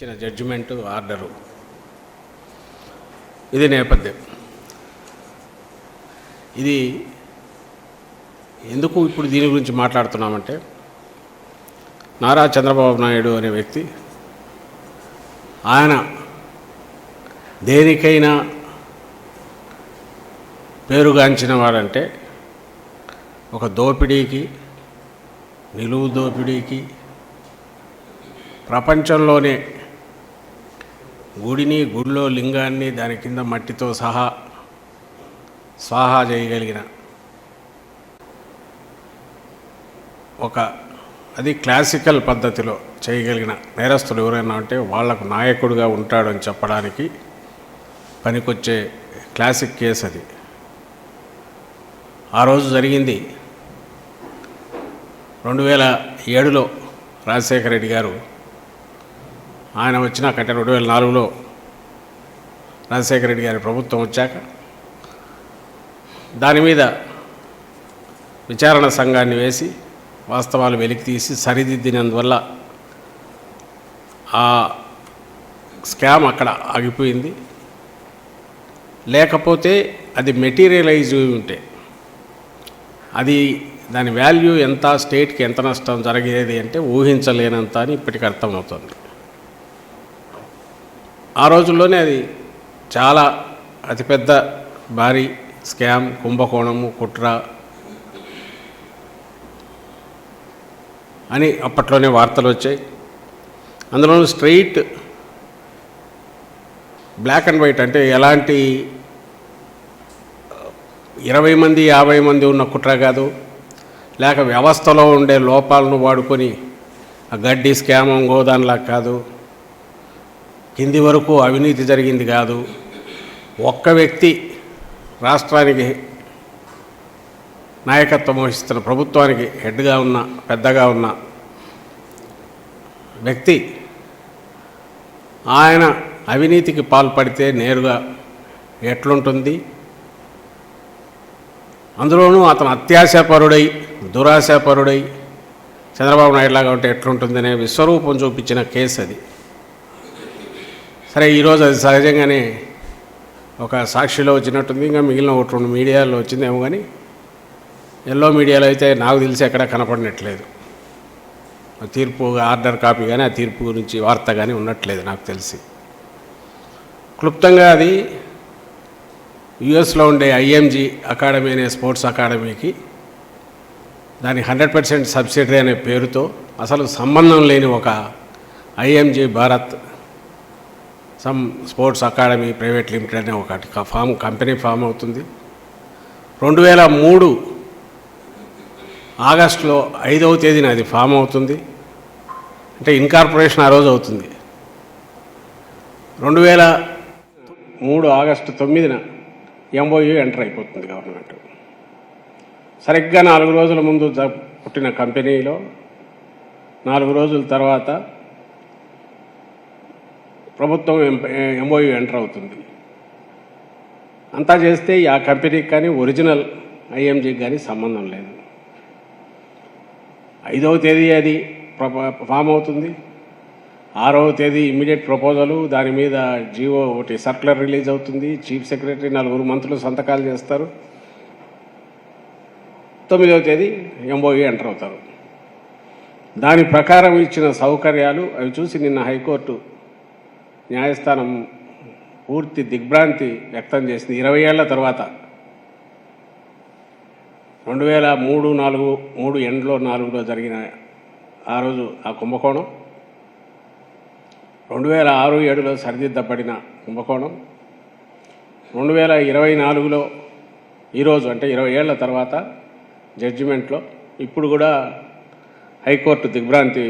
ఇచ్చిన judgement order ఇది నేపథ్యం. ఇది ఎందుకు ఇప్పుడు దీని గురించి మాట్లాడుతున్నామంటే, నారా చంద్రబాబు నాయుడు అనే వ్యక్తి ఆయన దేనికైనా పేరుగాంచిన వాడంటే ఒక దోపిడీకి, నిలువు దోపిడీకి, ప్రపంచంలోనే గుడిని, గుడిలో లింగాన్ని దాని కింద మట్టితో సహా స్వాహా చేయగలిగిన అది క్లాసికల్ పద్ధతిలో చేయగలిగిన నేరస్తులు ఎవరైనా ఉంటే వాళ్లకు నాయకుడిగా ఉంటాడని చెప్పడానికి పనికొచ్చే క్లాసిక్ కేసు అది. ఆ రోజు జరిగింది 2007లో రాజశేఖర రెడ్డి గారు ఆయన వచ్చినాకంటే 2004లో రాజశేఖర రెడ్డి గారి ప్రభుత్వం వచ్చాక దాని మీద విచారణ సంఘాన్ని వేసి వాస్తవాలు వెలికి తీసి సరిదిద్దినందువల్ల ఆ స్కామ్ అక్కడ ఆగిపోయింది. లేకపోతే అది మెటీరియలైజ్ ఉంటే అది దాని వాల్యూ ఎంత, స్టేట్కి ఎంత నష్టం జరిగేది అంటే ఊహించలేనంత అని ఇప్పటికి అర్థమవుతుంది. ఆ రోజుల్లోనే అది చాలా అతిపెద్ద భారీ స్కామ్, కుంభకోణము, కుట్ర అని అప్పట్లోనే వార్తలు వచ్చాయి. అందులోనూ స్ట్రెయిట్ బ్లాక్ అండ్ వైట్, అంటే ఎలాంటి 20 మంది 50 మంది ఉన్న కుట్ర కాదు, లేక వ్యవస్థలో ఉండే లోపాలను వాడుకొని ఆ గడ్డి స్కామ్ గోదాన్లా కాదు, కింది వరకు అవినీతి జరిగింది కాదు. ఒక్క వ్యక్తి రాష్ట్రానికి నాయకత్వం వహిస్తున్న, ప్రభుత్వానికి హెడ్గా ఉన్న, పెద్దగా ఉన్న వ్యక్తి ఆయన అవినీతికి పాల్పడితే నేరుగా ఎట్లుంటుంది, అందులోనూ అతను అత్యాశాపరుడై, దురాశాపరుడై చంద్రబాబు నాయుడులాగా ఉంటే ఎట్లుంటుందనే విశ్వరూపం చూపించిన కేసు అది. సరే, ఈరోజు అది సహజంగానే ఒక సాక్షిలో వచ్చినట్టుంది, ఇంకా మిగిలిన 1-2 మీడియాలో వచ్చిందేమో, కానీ ఎల్లో మీడియాలో అయితే నాకు తెలిసి ఎక్కడా కనపడినట్లేదు. తీర్పు ఆర్డర్ కాపీ కానీ ఆ తీర్పు గురించి వార్త కానీ ఉన్నట్లేదు నాకు తెలిసి. క్లుప్తంగా అది యుఎస్లో ఉండే ఐఎంజీ అకాడమీ అనే స్పోర్ట్స్ అకాడమీకి దాని 100% సబ్సిడరీ అనే పేరుతో అసలు సంబంధం లేని ఒక IMG Bharat some sports academy private limited అనే ఒకటి కంపెనీ ఫామ్ అవుతుంది. 2003 ఆగస్టులో 5వ తేదీన అది ఫామ్ అవుతుంది. అంటే ఇన్కార్పొరేషన్ ఆ రోజు అవుతుంది. 2003 ఆగస్టు 9న ఎంఓయూ ఎంటర్ అయిపోతుంది గవర్నమెంట్. సరిగ్గా 4 రోజుల ముందు పుట్టిన కంపెనీలో 4 రోజుల తర్వాత ప్రభుత్వం ఎంఓయూ ఎంటర్ అవుతుంది. అంతా చేస్తే ఆ కంపెనీకి కానీ ఒరిజినల్ ఐఎంజీకి కానీ సంబంధం లేదు. 5వ తేదీ అది ఫామ్ అవుతుంది. 6వ తేదీ ఇమ్మీడియట్ ప్రపోజలు, దాని మీద జీవో ఒకటి సర్క్యులర్ రిలీజ్ అవుతుంది. చీఫ్ సెక్రటరీ 4 మంత్రులు సంతకాలు చేస్తారు. 9వ తేదీ ఎంఓయూ ఎంటర్ అవుతారు. దాని ప్రకారం ఇచ్చిన సౌకర్యాలు అవి చూసి నిన్న హైకోర్టు న్యాయస్థానం పూర్తి దిగ్భ్రాంతి వ్యక్తం చేసింది. 20 ఏళ్ల తర్వాత 2003 ఎండ్లో 4లో జరిగిన ఆ రోజు ఆ కుంభకోణం, 2006-7లో సరిదిద్దబడిన కుంభకోణం, 2024లో ఈరోజు అంటే 20 ఏళ్ల తర్వాత జడ్జిమెంట్లో ఇప్పుడు కూడా హైకోర్టు దిగ్భ్రాంతి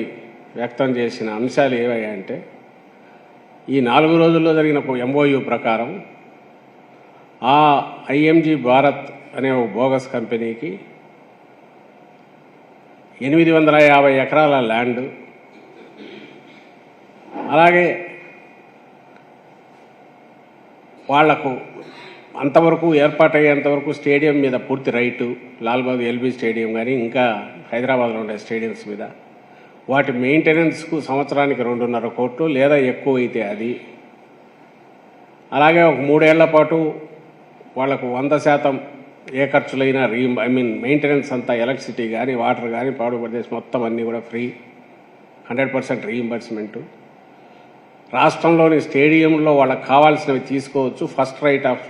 వ్యక్తం చేసిన అంశాలు ఏవయ్యాయంటే, ఈ 4 రోజుల్లో జరిగిన ఎంఓయూ ప్రకారం ఆ ఐఎంజీ భారత్ అనే ఒక బోగస్ కంపెనీకి 850 ఎకరాల ల్యాండ్, అలాగే వాళ్లకు అంతవరకు ఏర్పాటయ్యేంతవరకు స్టేడియం మీద పూర్తి రైటు, లాల్బాగ్ ఎల్బీ స్టేడియం కానీ ఇంకా హైదరాబాద్లో ఉండే స్టేడియంస్ మీద వాటి మెయింటెనెన్స్కు సంవత్సరానికి 2.5 కోట్లు లేదా ఎక్కువ అయితే అది. అలాగే ఒక 3 ఏళ్ల పాటు వాళ్లకు 100% ఏ ఖర్చులైనా మెయింటెనెన్స్ అంతా ఎలక్ట్రిసిటీ కానీ వాటర్ కానీ పాడుపడేసి మొత్తం అన్నీ కూడా ఫ్రీ, 100% రీయింబర్స్మెంటు. రాష్ట్రంలోని స్టేడియంలో వాళ్ళకి కావాల్సినవి తీసుకోవచ్చు. ఫస్ట్ రైట్ ఆఫ్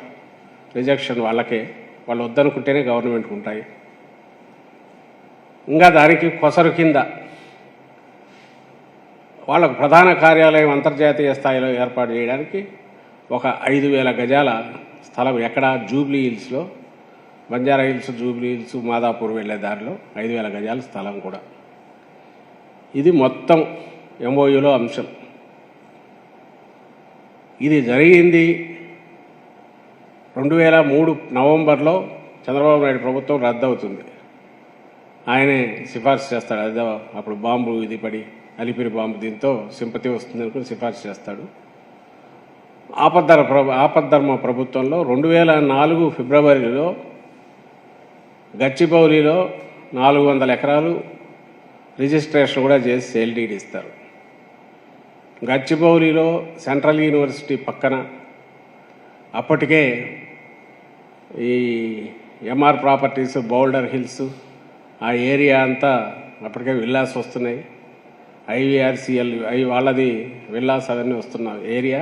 రిజెక్షన్ వాళ్ళకే, వాళ్ళు వద్దనుకుంటేనే గవర్నమెంట్కి ఉంటాయి. ఇంకా దానికి కొసరు కింద వాళ్ళకు ప్రధాన కార్యాలయం అంతర్జాతీయ స్థాయిలో ఏర్పాటు చేయడానికి ఒక 5,000 గజాల స్థలం ఎక్కడ, జూబ్లీ హిల్స్లో, Banjara hills, Jubilee hills, Madhapur వెళ్ళే దారిలో 5,000 గజాల స్థలం కూడా. ఇది మొత్తం ఎంఓయూలో అంశం. ఇది జరిగింది 2003 నవంబర్లో. చంద్రబాబు నాయుడు ప్రభుత్వం రద్దవుతుంది. ఆయనే సిఫార్సు చేస్తాడు. అదే అప్పుడు బాంబు ఇది పడి అలిపిరి బాంబు, దీంతో సింపతి వస్తుంది అనుకుని సిఫార్సు చేస్తాడు. ఆపద్ధర్మ ప్రభుత్వంలో 2004 ఫిబ్రవరిలో గచ్చిబౌలిలో 400 ఎకరాలు రిజిస్ట్రేషన్ కూడా చేసి సేల్ డీడ్ ఇస్తారు. గచ్చిబౌలిలో సెంట్రల్ యూనివర్సిటీ పక్కన అప్పటికే ఈ ఎంఆర్ ప్రాపర్టీస్, బౌల్డర్ హిల్స్ ఆ ఏరియా అంతా అప్పటికే విల్లాస్ వస్తున్నాయి. ఐవీఆర్సీఎల్ వాళ్ళది విల్లాస్ అవన్నీ వస్తున్న ఏరియా.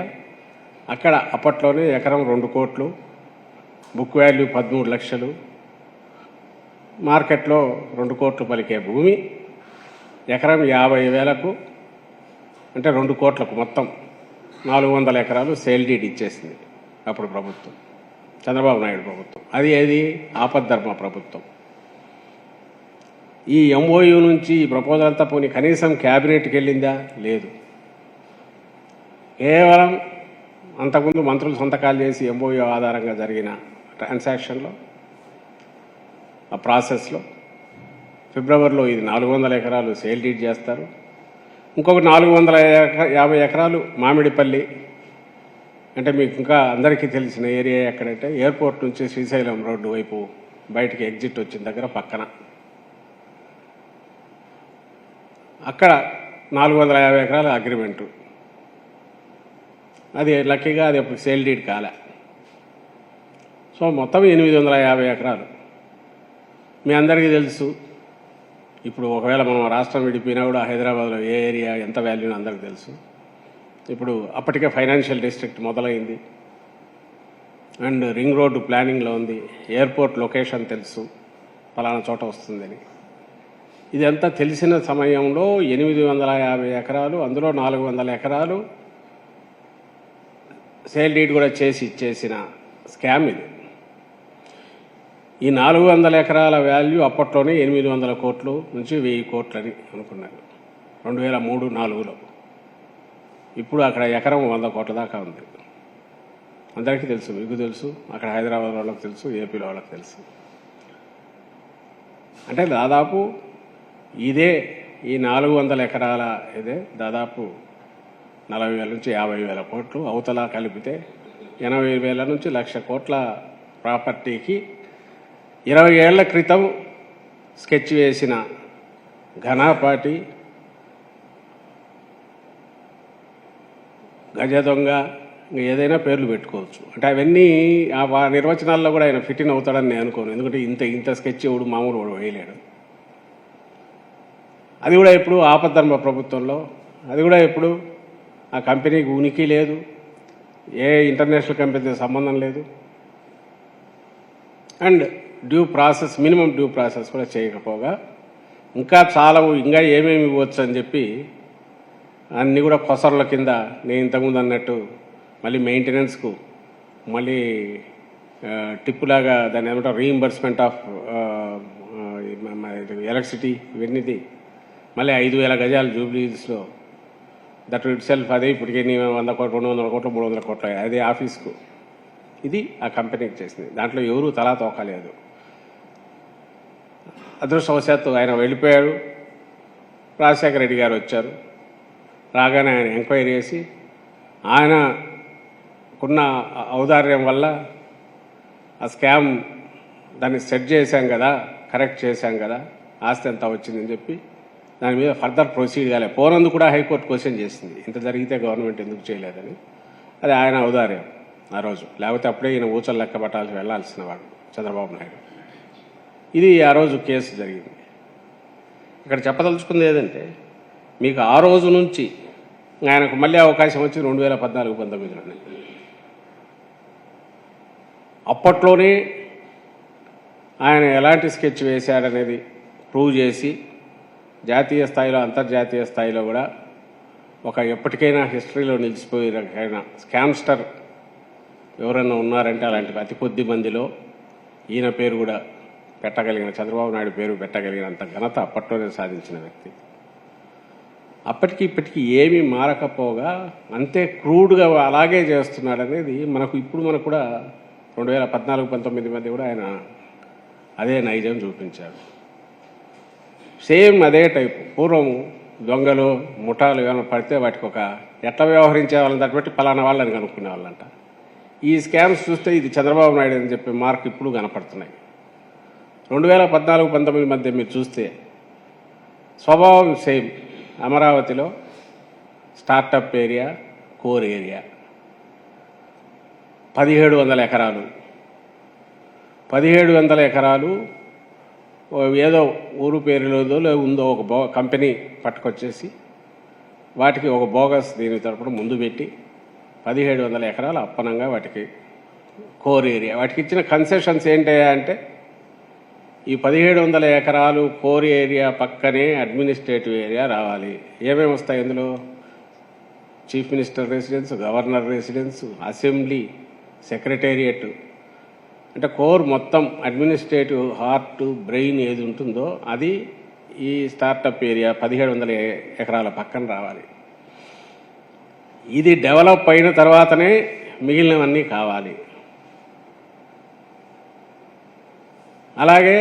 అక్కడ అప్పట్లోనే ఎకరం 2 కోట్లు, బుక్ వాల్యూ 13 లక్షలు, మార్కెట్లో 2 కోట్లు పలికే భూమి ఎకరం 50,000కు, అంటే 2 కోట్లకు మొత్తం 400 ఎకరాలు సేల్ డీడ్ ఇచ్చేసింది అప్పుడు ప్రభుత్వం, చంద్రబాబు నాయుడు ప్రభుత్వం. అది ఏది ఆపద్ధర్మ ప్రభుత్వం. ఈ ఎంఓయూ నుంచి ఈ ప్రపోజల్ అంతా పోనీ కనీసం క్యాబినెట్కి వెళ్ళిందా? లేదు. కేవలం అంతకుముందు మంత్రులు సంతకాలు చేసి ఎంఓయూ ఆధారంగా జరిగిన ట్రాన్సాక్షన్లో, ఆ ప్రాసెస్లో ఫిబ్రవరిలో ఇది 400 ఎకరాలు సేల్ డీడ్ చేస్తారు. ఇంకొక 450 ఎకరాలు మామిడిపల్లి, అంటే మీకు ఇంకా అందరికీ తెలిసిన ఏరియా ఎక్కడంటే ఎయిర్పోర్ట్ నుంచి శ్రీశైలం రోడ్డు వైపు బయటికి ఎగ్జిట్ వచ్చిన దగ్గర పక్కన, అక్కడ 450 ఎకరాల అగ్రిమెంటు. అది లక్కీగా అది అప్పుడు సేల్ డీడ్ కాలే. సో మొత్తం 850 ఎకరాలు. మీ అందరికీ తెలుసు. ఇప్పుడు ఒకవేళ మనం రాష్ట్రం విడిపోయినా కూడా హైదరాబాద్లో ఏ ఏరియా ఎంత వాల్యూని అందరికీ తెలుసు. ఇప్పుడు అప్పటికే ఫైనాన్షియల్ డిస్ట్రిక్ట్ మొదలైంది అండ్ రింగ్ రోడ్డు ప్లానింగ్లో ఉంది. ఎయిర్పోర్ట్ లొకేషన్ తెలుసు, ఫలానా చోట వస్తుందని. ఇదంతా తెలిసిన సమయంలో 850 ఎకరాలు, అందులో 400 ఎకరాలు సేల్ డీడ్ కూడా చేసి ఇచ్చేసిన స్కామ్ ఇది. ఈ 400 ఎకరాల వాల్యూ అప్పట్లోనే 800 కోట్లు నుంచి 1000 కోట్లని అనుకున్నారు 2003-04లో. ఇప్పుడు అక్కడ ఎకరం 100 కోట్ల దాకా ఉంది. అందరికీ తెలుసు, మీకు తెలుసు, అక్కడ హైదరాబాద్ వాళ్ళకి తెలుసు, ఏపీలో వాళ్ళకి తెలుసు. అంటే దాదాపు ఇదే ఈ 400 ఎకరాల ఇదే దాదాపు 40,000 నుంచి 50,000 కోట్లు, అవతల కలిపితే 80,000 నుంచి 1,00,000 కోట్ల ప్రాపర్టీకి 20 ఏళ్ల క్రితం స్కెచ్ వేసిన ఘనాపాటి, గజ దొంగ, ఏదైనా పేర్లు పెట్టుకోవచ్చు. అంటే అవన్నీ ఆ నిర్వచనాల్లో కూడా ఆయన ఫిట్ ఇన్ అవుతాడని నేను అనుకోను. ఎందుకంటే ఇంత స్కెచ్ ఎవడు మామూలు వాడు వేయలేడు. అది కూడా ఎప్పుడు ఆపద్ధర్మ ప్రభుత్వంలో, అది కూడా ఎప్పుడు ఆ కంపెనీకి ఉనికి లేదు, ఏ ఇంటర్నేషనల్ కంపెనీతో సంబంధం లేదు, and due process, minimum due process కూడా చేయకపోగా ఇంకా చాలా ఇంకా ఏమేమి ఇవ్వచ్చు అని చెప్పి అన్నీ కూడా కొసర్ల కింద నేను ఇంతకుముందు అన్నట్టు మళ్ళీ మెయింటెనెన్స్కు, మళ్ళీ టిప్పులాగా దాన్ని ఏమంటారు రీయింబర్స్మెంట్ ఆఫ్ ఎలక్ట్రిసిటీ, ఇవన్నీది మళ్ళీ 5,000 గజాలు జూబ్లీస్లో, దట్ ఇట్ సెల్ఫ్ అదే ఇప్పటికే 100 కోట్లు, 200 కోట్లు, 300 కోట్లు అదే ఆఫీస్కు. ఇది ఆ కంపెనీకి చేసింది. దాంట్లో ఎవరూ తలా తోకలేదు. అదృష్టవశాత్తు ఆయన వెళ్ళిపోయాడు. రాజశేఖర రెడ్డి గారు వచ్చారు. రాగానే ఆయన ఎంక్వైరీ చేసి ఆయనకున్న ఔదార్యం వల్ల ఆ స్కామ్ దాన్ని సెట్ చేశాం కదా, కరెక్ట్ చేశాం కదా, ఆస్తి ఎంత వచ్చిందని చెప్పి దాని మీద ఫర్దర్ ప్రొసీడ్ కాలే. పోనందుకు కూడా హైకోర్టు క్వశ్చన్ చేసింది, ఇంత జరిగితే గవర్నమెంట్ ఎందుకు చేయలేదని. అది ఆయన ఔదార్యం ఆ రోజు, లేకపోతే అప్పుడే ఈయన ఊచలు లెక్క పట్టాల్సి వెళ్లాల్సిన వాడు చంద్రబాబు నాయుడు. ఇది ఆ రోజు కేసు జరిగింది. ఇక్కడ చెప్పదలుచుకుంది ఏదంటే, మీకు ఆ రోజు నుంచి ఆయనకు మళ్ళీ అవకాశం వచ్చి 2014-19లోనే. అప్పట్లోనే ఆయన ఎలాంటి స్కెచ్ వేశాడనేది ప్రూవ్ చేసి జాతీయ స్థాయిలో అంతర్జాతీయ స్థాయిలో కూడా ఒక ఎప్పటికైనా హిస్టరీలో నిలిచిపోయిన స్కామ్స్టర్ ఎవరైనా ఉన్నారంటే అలాంటి అతి కొద్ది మందిలో ఈయన పేరు కూడా పెట్టగలిగిన, చంద్రబాబు నాయుడు పేరు పెట్టగలిగినంత ఘనత అప్పట్లోనే సాధించిన వ్యక్తి. అప్పటికి ఇప్పటికీ ఏమీ మారకపోగా అంతే క్రూడ్గా అలాగే చేస్తున్నాడనేది మనకు కూడా 2014-19 మధ్య కూడా ఆయన అదే నైజం చూపించాడు. సేమ్ అదే టైపు. పూర్వం దొంగలు ముఠాలు ఏమైనా పడితే వాటికి ఒక ఎట్లా వ్యవహరించే వాళ్ళని దాన్ని బట్టి పలానా వాళ్ళని కనుక్కునే వాళ్ళంట. ఈ స్కామ్స్ చూస్తే ఇది చంద్రబాబు నాయుడు అని చెప్పి మార్క్ ఇప్పుడు కనపడుతున్నాయి. 2014-19 మధ్య మీరు చూస్తే స్వభావం సేమ్. అమరావతిలో స్టార్టప్ ఏరియా, కోర్ ఏరియా 1700 ఎకరాలు. 1700 ఎకరాలు ఏదో ఊరు పేరులోదో ఉందో ఒక కంపెనీ పట్టుకొచ్చేసి వాటికి ఒక బోగస్ దీని తరపున ముందు పెట్టి 1700 ఎకరాలు అప్పనంగా వాటికి కోర్ ఏరియా. వాటికి ఇచ్చిన కన్సెషన్స్ ఏంటయ్యా అంటే, ఈ 1700 ఎకరాలు కోర్ ఏరియా పక్కనే అడ్మినిస్ట్రేటివ్ ఏరియా రావాలి. ఏమేమి వస్తాయి అందులో? Chief minister residence, governor residence, assembly, secretariat. అంటే కోర్ మొత్తం అడ్మినిస్ట్రేటివ్ హార్ట్, బ్రెయిన్ ఏది ఉంటుందో అది ఈ స్టార్టప్ ఏరియా 1700 ఎకరాల పక్కన రావాలి. ఇది డెవలప్ అయిన తర్వాతనే మిగిలినవన్నీ కావాలి. అలాగే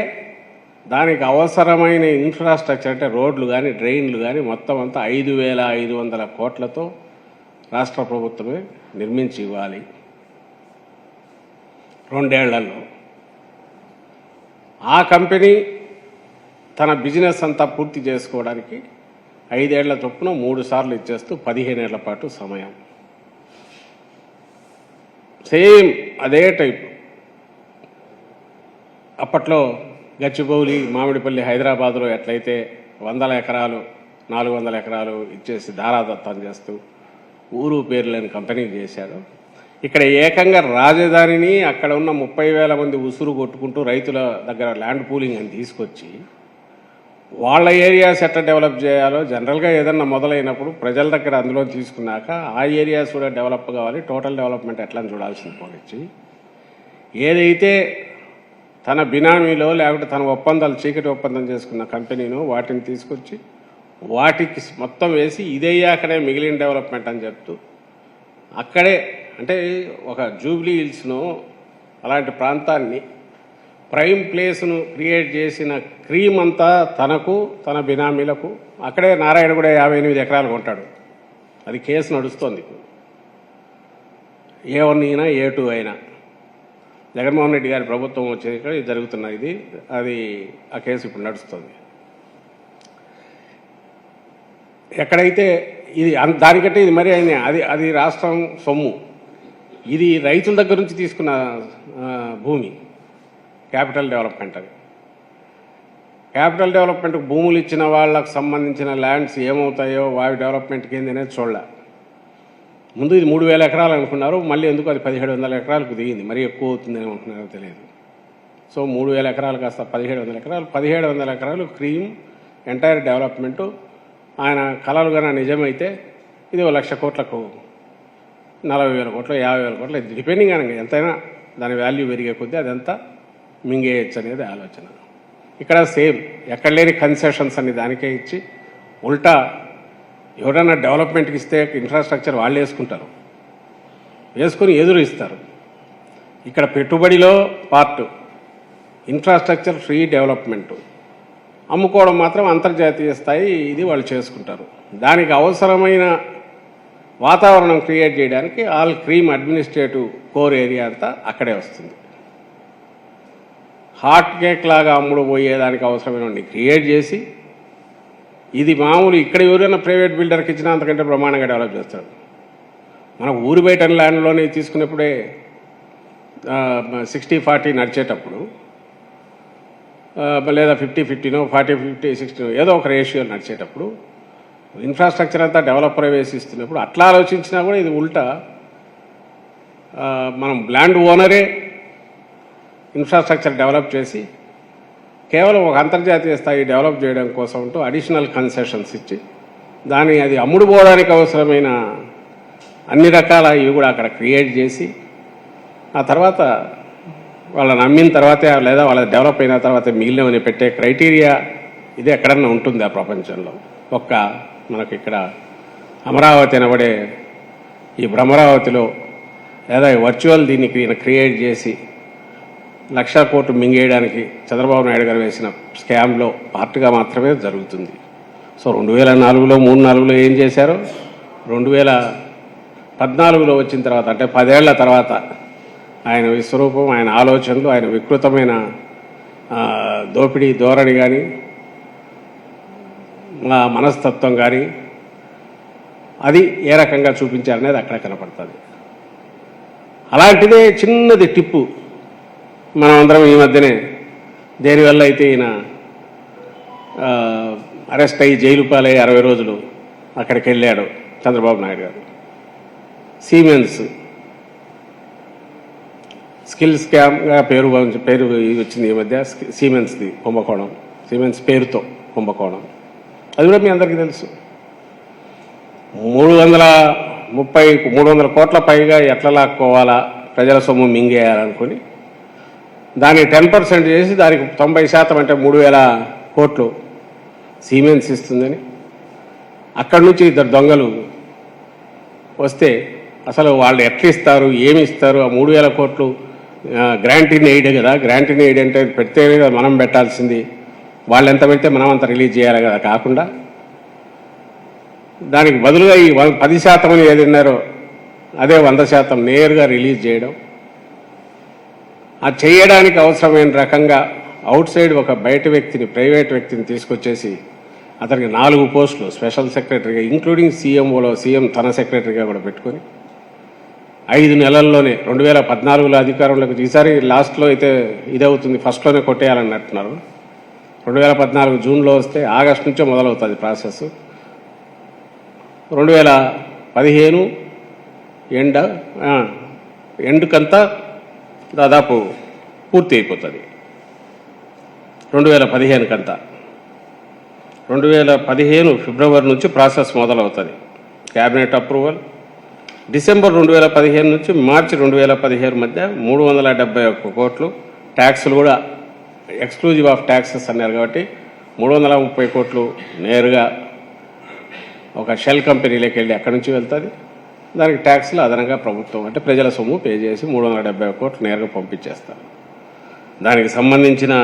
దానికి అవసరమైన ఇన్ఫ్రాస్ట్రక్చర్ అంటే రోడ్లు కానీ డ్రైన్లు కానీ మొత్తం అంతా 5500 కోట్లతో రాష్ట్ర ప్రభుత్వమే నిర్మించి ఇవ్వాలి 2 ఏళ్లలో. ఆ కంపెనీ తన బిజినెస్ అంతా పూర్తి చేసుకోవడానికి 5 ఏళ్ల చొప్పున 3 సార్లు ఇచ్చేస్తూ 15 ఏళ్ల పాటు సమయం. సేమ్ అదే టైప్. అప్పట్లో గచ్చిబౌలి, మామిడిపల్లి, హైదరాబాద్లో ఎట్లయితే 100 ఎకరాలు 400 ఎకరాలు ఇచ్చేసి ధారాదత్తం చేస్తూ ఊరు పేరు లేని కంపెనీ చేశాడు. ఇక్కడ ఏకంగా రాజధానిని అక్కడ ఉన్న 30,000 మంది ఉసురు కొట్టుకుంటూ రైతుల దగ్గర ల్యాండ్ పూలింగ్ అని తీసుకొచ్చి వాళ్ళ ఏరియాస్ ఎట్లా డెవలప్ చేయాలో, జనరల్గా ఏదన్నా మొదలైనప్పుడు ప్రజల దగ్గర అందులో తీసుకున్నాక ఆ ఏరియాస్ కూడా డెవలప్ కావాలి, టోటల్ డెవలప్మెంట్ ఎట్లా అని చూడాల్సింది పోనిచ్చి, ఏదైతే తన బినామీలో లేకపోతే తన ఒప్పందాలు చీకటి ఒప్పందం చేసుకున్న కంపెనీను వాటిని తీసుకొచ్చి వాటికి మొత్తం వేసి ఇదయ్యాకనే మిగిలిన డెవలప్మెంట్ అని చెప్తూ అక్కడే అంటే ఒక జూబ్లీ హిల్స్ను అలాంటి ప్రాంతాన్ని ప్రైమ్ ప్లేస్ను క్రియేట్ చేసిన క్రీమ్ అంతా తనకు తన బినామీలకు. అక్కడే నారాయణ కూడా 58 ఎకరాలు కొంటాడు. అది కేసు నడుస్తోంది. A1 అయినా A2 అయినా జగన్మోహన్ రెడ్డి గారి ప్రభుత్వం వచ్చేది జరుగుతున్నది ఇది. అది ఆ కేసు ఇప్పుడు నడుస్తుంది. ఎక్కడైతే ఇది దానికంటే ఇది మరి అయినా అది రాష్ట్రం సొమ్ము. ఇది రైతుల దగ్గర నుంచి తీసుకున్న భూమి. క్యాపిటల్ డెవలప్మెంట్ అది. క్యాపిటల్ డెవలప్మెంట్కి భూములు ఇచ్చిన వాళ్ళకు సంబంధించిన ల్యాండ్స్ ఏమవుతాయో వాటి డెవలప్మెంట్కి ఏంది అనేది చూడాల. ముందు ఇది 3,000 ఎకరాలు అనుకున్నారు, మళ్ళీ ఎందుకు అది 1700 ఎకరాలకు దిగింది. మరీ ఎక్కువ అవుతుంది అనుకుంటున్నారో తెలియదు. సో 3,000 ఎకరాలు కాస్త 1700 ఎకరాలు, 1700 ఎకరాలు క్రీమ్ ఎంటైర్ డెవలప్మెంటు. ఆయన కలలు కన్నా నిజమైతే ఇది 1,00,000 కోట్లకు 40,000 కోట్లు 50,000 కోట్లు డిపెండింగ్ అని ఎంతైనా దాని వాల్యూ పెరిగే కొద్దీ అదంతా మింగేయచ్చు అనేది ఆలోచన. ఇక్కడ సేమ్ ఎక్కడ లేని కన్సెషన్స్ అన్ని దానికే ఇచ్చి ఉల్టా ఎవరైనా డెవలప్మెంట్కి ఇస్తే ఇన్ఫ్రాస్ట్రక్చర్ వాళ్ళు వేసుకుంటారు, వేసుకొని ఎదురు ఇస్తారు. ఇక్కడ పెట్టుబడిలో పార్ట్ ఇన్ఫ్రాస్ట్రక్చర్ ఫ్రీ డెవలప్మెంటు, అమ్ముకోవడం మాత్రం అంతర్జాతీయ స్థాయి ఇది వాళ్ళు చేసుకుంటారు. దానికి అవసరమైన వాతావరణం క్రియేట్ చేయడానికి all cream administrative core area అంతా అక్కడే వస్తుంది. హాట్ కేక్ లాగా అమ్ముడు పోయేదానికి అవసరమైనవి క్రియేట్ చేసి ఇది మామూలు ఇక్కడ ఎవరైనా ప్రైవేట్ బిల్డర్కి ఇచ్చినా అంతకంటే బ్రహ్మాండంగా డెవలప్ చేస్తాడు. మనం ఊరి బయట ల్యాండ్లోనే తీసుకున్నప్పుడే 60-40 నడిచేటప్పుడు లేదా 50-50 40-50-60 ఏదో ఒక రేషియో నడిచేటప్పుడు ఇన్ఫ్రాస్ట్రక్చర్ అంతా డెవలపర్ వేసిస్తున్నప్పుడు అట్లా ఆలోచించినా కూడా ఇది ఉల్టా మనం ల్యాండ్ ఓనరే ఇన్ఫ్రాస్ట్రక్చర్ డెవలప్ చేసి కేవలం ఒక అంతర్జాతీయ స్థాయి డెవలప్ చేయడం కోసం అంటూ అడిషనల్ కన్సెషన్స్ ఇచ్చి అది అమ్ముడుపోవడానికి అవసరమైన అన్ని రకాల ఇవి కూడా అక్కడ క్రియేట్ చేసి ఆ తర్వాత వాళ్ళని అమ్మిన తర్వాతే లేదా వాళ్ళ డెవలప్ అయిన తర్వాత మిగిలినవని పెట్టే క్రైటీరియా ఇది ఎక్కడన్నా ఉంటుంది ఆ ప్రపంచంలో. మనకి ఇక్కడ అమరావతి అనబడే ఈ భ్రమరావతిలో లేదా వర్చువల్ దీన్ని క్రియేట్ చేసి 1,00,000 కోట్లు మింగేయడానికి చంద్రబాబు నాయుడు గారు వేసిన స్కామ్లో పార్ట్గా మాత్రమే జరుగుతుంది. సో 2004లో 3-4లో ఏం చేశారో 2014లో వచ్చిన తర్వాత అంటే 10 ఏళ్ల తర్వాత ఆయన విశ్వరూపం, ఆయన ఆలోచనలు, ఆయన వికృతమైన దోపిడీ ధోరణి కానీ మనస్తత్వం కానీ అది ఏ రకంగా చూపించారనేది అక్కడ కనపడుతుంది. అలాంటిదే చిన్నది టిప్పు మనం అందరం ఈ మధ్యనే దేనివల్ల అయితే ఈయన అరెస్ట్ అయ్యి జైలు పాలై 60 రోజులు అక్కడికి వెళ్ళాడు చంద్రబాబు నాయుడు గారు. సీమెన్స్ స్కిల్ స్కామ్గా పేరు వచ్చింది ఈ మధ్య. సీమెన్స్ది కుంభకోణం, సీమెన్స్ పేరుతో కుంభకోణం, అది కూడా మీ అందరికీ తెలుసు. 300 కోట్ల పైగా ఎట్లా లాక్కోవాలా, ప్రజల సొమ్ము మింగేయాలనుకుని దాన్ని 10% చేసి దానికి 90% అంటే 3,000 కోట్లు సీమెన్స్ ఇస్తుందని అక్కడి నుంచి 2 దొంగలు వస్తే అసలు వాళ్ళు ఎట్లా ఇస్తారు, ఏమి ఇస్తారు, ఆ 3,000 కోట్లు గ్రాంట్ ఇన్ ఎయిడ్ కదా. గ్రాంట్ ఇన్ ఎయిడ్ అంటే పెడితేనే కదా మనం పెట్టాల్సింది, వాళ్ళు ఎంత పెడితే మనం అంత రిలీజ్ చేయాలి కదా. కాకుండా దానికి బదులుగా ఈ 10% అని ఏది ఉన్నారో అదే 100% నేరుగా రిలీజ్ చేయడం. అది చేయడానికి అవసరమైన రకంగా అవుట్ సైడ్ ఒక బయట వ్యక్తిని, ప్రైవేట్ వ్యక్తిని తీసుకొచ్చేసి అతనికి 4 పోస్టులు స్పెషల్ సెక్రటరీగా ఇంక్లూడింగ్ సీఎంఓలో సీఎం తన సెక్రటరీగా కూడా పెట్టుకొని 5 నెలల్లోనే 2014లో అధికారంలోకి, ఈసారి లాస్ట్లో అయితే ఇదవుతుంది, ఫస్ట్లోనే కొట్టేయాలన్నట్టున్నారు. 2014 జూన్లో వస్తే ఆగస్టు నుంచే మొదలవుతుంది ప్రాసెస్. 2015 ఎండ్కంతా దాదాపు పూర్తి అయిపోతుంది. 2015 కంతా 2015 ఫిబ్రవరి నుంచి ప్రాసెస్ మొదలవుతుంది. క్యాబినెట్ అప్రూవల్ డిసెంబర్ 2015 నుంచి మార్చి 2017 మధ్య 371 కోట్లు ట్యాక్సులు కూడా ఎక్స్క్లూజివ్ ఆఫ్ ట్యాక్సెస్ అన్నారు కాబట్టి 330 కోట్లు నేరుగా ఒక షెల్ కంపెనీలోకి వెళ్ళి అక్కడి నుంచి వెళ్తుంది. దానికి ట్యాక్స్లు అదనంగా ప్రభుత్వం అంటే ప్రజల సొమ్ము పే చేసి 370 కోట్లు నేరుగా పంపించేస్తారు. దానికి సంబంధించిన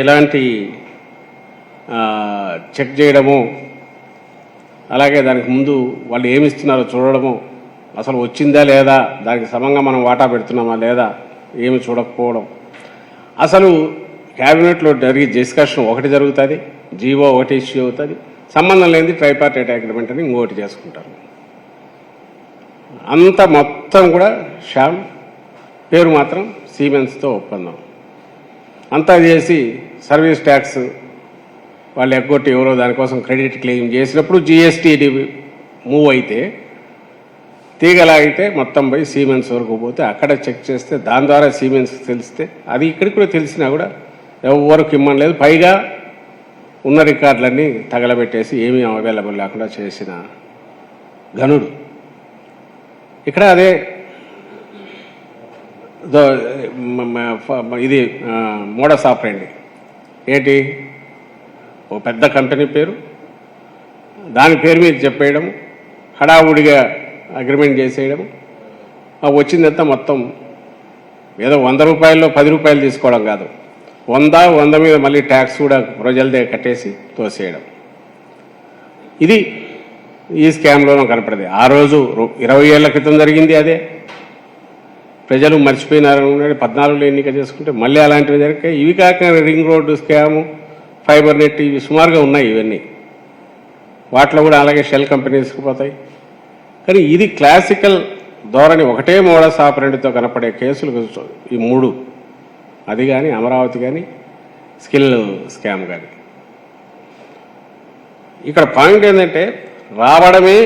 ఎలాంటి చెక్ చేయడము, అలాగే దానికి ముందు వాళ్ళు ఏమి ఇస్తున్నారో చూడడము, అసలు వచ్చిందా లేదా, దానికి సమంగా మనం వాటా పెడుతున్నామా లేదా ఏమి చూడకపోవడం. అసలు క్యాబినెట్లో జరిగే డిస్కషన్ ఒకటి జరుగుతుంది, జీవో ఒకటి ఇష్యూ అవుతుంది, సంబంధం లేనిది ట్రైపార్టైట్ అగ్రిమెంట్ అని ఇంకోటి చేసుకుంటారు. అంత మొత్తం కూడా శ్యామ్, పేరు మాత్రం సీమెన్స్తో ఒప్పందం. అంతా చేసి సర్వీస్ ట్యాక్స్ వాళ్ళు ఎగ్గొట్టి ఎవరో దానికోసం క్రెడిట్ క్లెయిమ్ చేసినప్పుడు జిఎస్టీ మూవ్ అయితే తీగలాగితే మొత్తం పోయి సీమెన్స్ వరకు పోతే అక్కడ చెక్ చేస్తే దాని ద్వారా సీమెన్స్ తెలిస్తే అది ఇక్కడికి కూడా తెలిసినా కూడా ఎవరికి ఇమ్మని లేదు. పైగా ఉన్న రికార్డులన్నీ తగలబెట్టేసి ఏమీ అవైలబుల్ లేకుండా చేసిన ఘనుడు. ఇక్కడ అదే ఇది మోడస్ ఆపరేండి ఏంటి, ఓ పెద్ద కంపెనీ పేరు, దాని పేరు మీద చెప్పేయడం, హడావుడిగా అగ్రిమెంట్ చేసేయడం, వచ్చిందంతా మొత్తం ఏదో 100 రూపాయల్లో 10 రూపాయలు తీసుకోవడం కాదు, 100 మీద మళ్ళీ ట్యాక్స్ కూడా ప్రజలదే కట్టేసి తోసేయడం. ఇది ఈ స్కామ్లోనూ కనపడదు. ఆ రోజు 20 ఏళ్ల క్రితం జరిగింది అదే, ప్రజలు మర్చిపోయినారు. 14లో ఎన్నిక చేసుకుంటే మళ్ళీ అలాంటివి జరిగాయి. ఇవి కాక ring road scam, fibre net, ఇవి సుమారుగా ఉన్నాయి. ఇవన్నీ వాటిలో కూడా అలాగే షెల్ కంపెనీస్కి పోతాయి. కానీ ఇది క్లాసికల్ ధోరణి, ఒకటే మోడస్ ఆపరెంట్తో కనపడే కేసులు ఈ 3. అది కానీ అమరావతి కానీ స్కిల్ స్కామ్ కానీ. ఇక్కడ పాయింట్ ఏంటంటే రావడమే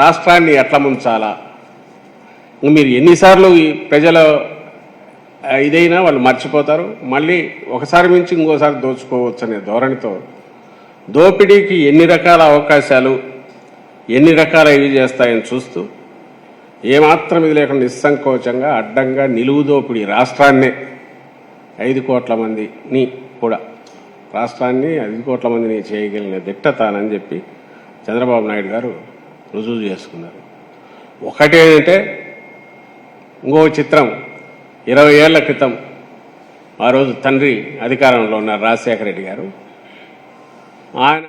రాష్ట్రాన్ని ఎట్లా ముంచాలా. మీరు ఎన్నిసార్లు ఈ ప్రజల ఇదైనా వాళ్ళు మర్చిపోతారు, మళ్ళీ ఒకసారి మించి ఇంకోసారి దోచుకోవచ్చు అనే ధోరణితో దోపిడీకి ఎన్ని రకాల అవకాశాలు, ఎన్ని రకాల ఇవి చేస్తాయని చూస్తూ ఏమాత్రం ఇది లేకుండా నిస్సంకోచంగా అడ్డంగా నిలువు దోపిడీ రాష్ట్రాన్నే 5 కోట్ల మందిని కూడా రాష్ట్రాన్ని 5 కోట్ల మందిని చేయగలిగిన దిట్ట తానని చెప్పి చంద్రబాబు నాయుడు గారు రుజువు చేసుకున్నారు. ఒకటేంటంటే ఇంకో చిత్రం, 20 ఏళ్ల క్రితం ఆ రోజు తండ్రి అధికారంలో ఉన్న రాజశేఖర రెడ్డి గారు ఆయన